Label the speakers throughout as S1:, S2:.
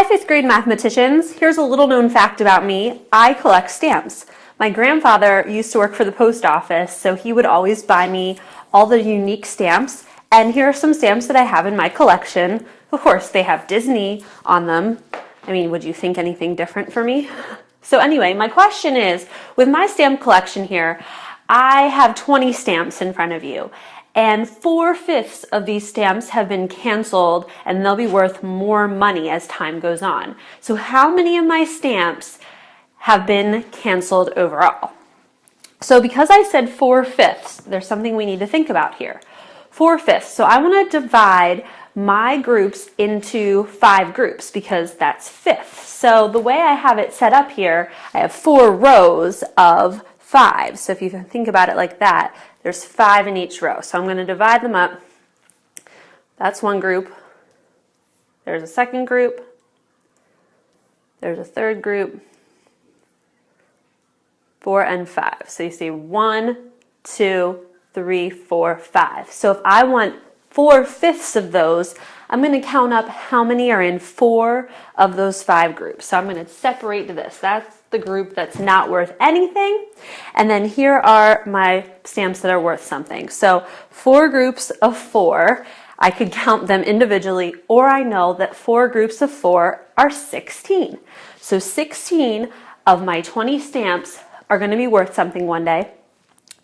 S1: Hi, fifth grade mathematicians. Here's a little known fact about me. I collect stamps. My grandfather used to work for the post office, so he would always buy me all the unique stamps. And here are some stamps that I have in my collection. Of course, they have Disney on them. I mean, would you think anything different for me? So anyway, my question is, with my stamp collection here, I have 20 stamps in front of you. And 4/5 of these stamps have been canceled and they'll be worth more money as time goes on. So how many of my stamps have been canceled overall? So because I said 4/5, there's something we need to think about here. 4/5. So I want to divide my groups into 5 groups because that's fifths. So the way I have it set up here, I have 4 rows of 5. So if you think about it like that, there's 5 in each row. So I'm going to divide them up. That's one group. There's a second group. There's a third group. 4 and 5. So you see 1, 2, 3, 4, 5. So if I want 4/5 of those, I'm going to count up how many are in 4 of those 5 groups. So I'm going to separate this. That's the group that's not worth anything. And then here are my stamps that are worth something. So 4 groups of 4, I could count them individually, or I know that 4 groups of 4 are 16. So 16 of my 20 stamps are going to be worth something one day.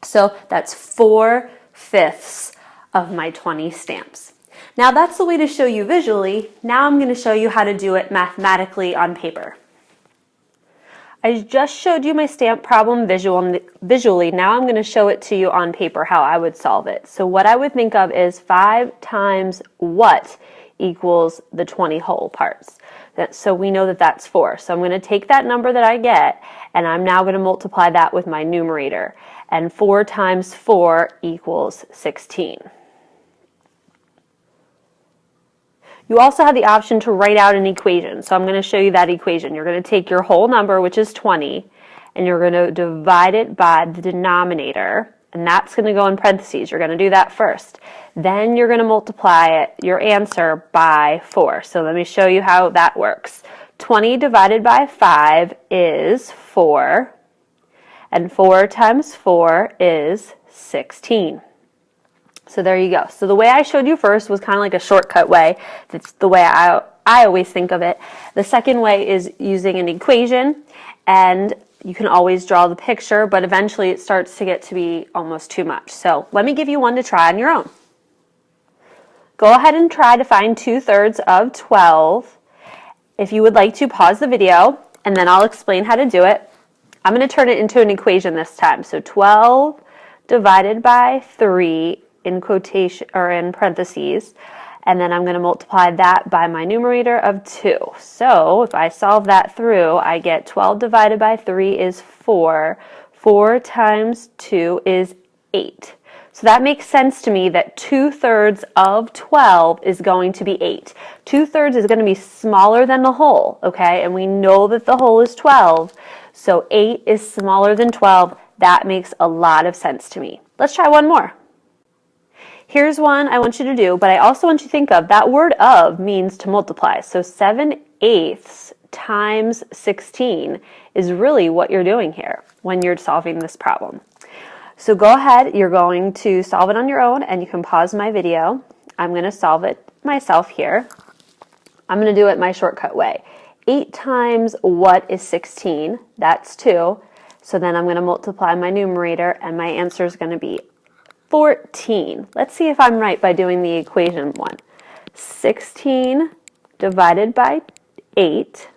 S1: So that's 4/5 of my 20 stamps. Now that's the way to show you visually. Now I'm going to show you how to do it mathematically on paper. I just showed you my stamp problem visually. Now I'm going to show it to you on paper how I would solve it. So what I would think of is 5 times what equals the 20 whole parts. So we know that that's 4. So I'm going to take that number that I get and I'm now going to multiply that with my numerator. And 4 times 4 equals 16. You also have the option to write out an equation. So I'm going to show you that equation. You're going to take your whole number, which is 20, and you're going to divide it by the denominator, and that's going to go in parentheses. You're going to do that first. Then you're going to multiply your answer by 4. So let me show you how that works. 20 divided by 5 is 4, and 4 times 4 is 16. So there you go. So the way I showed you first was kind of like a shortcut way. That's the way I always think of it. The second way is using an equation, and you can always draw the picture, but eventually it starts to get to be almost too much. So let me give you one to try on your own. Go ahead and try to find 2/3 of 12. If you would like to, pause the video, and then I'll explain how to do it. I'm going to turn it into an equation this time. So 12 divided by 3 in quotation or in parentheses, and then I'm going to multiply that by my numerator of 2. So if I solve that through, I get 12 divided by 3 is 4. 4 times 2 is 8. So that makes sense to me that 2/3 of 12 is going to be 8. 2/3 is going to be smaller than the whole, okay? And we know that the whole is 12, so 8 is smaller than 12. That makes a lot of sense to me. Let's try one more. Here's one I want you to do, but I also want you to think of that word of means to multiply. So 7/8 times 16 is really what you're doing here when you're solving this problem. So go ahead, you're going to solve it on your own, and you can pause my video. I'm going to solve it myself here. I'm going to do it my shortcut way. 8 times what is 16? That's 2. So then I'm going to multiply my numerator, and my answer is going to be 14. Let's see if I'm right by doing the equation one. 16 divided by 8,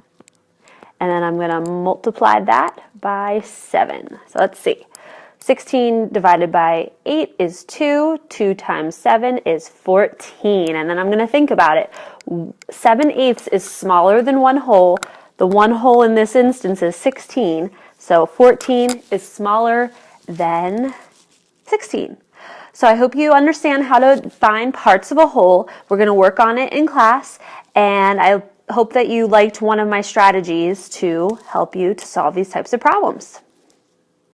S1: and then I'm going to multiply that by 7. So let's see. 16 divided by 8 is 2. 2 times 7 is 14. And then I'm going to think about it. 7/8 is smaller than 1 whole. The 1 whole in this instance is 16. So 14 is smaller than 16. So I hope you understand how to find parts of a whole. We're going to work on it in class, and I hope that you liked one of my strategies to help you to solve these types of problems.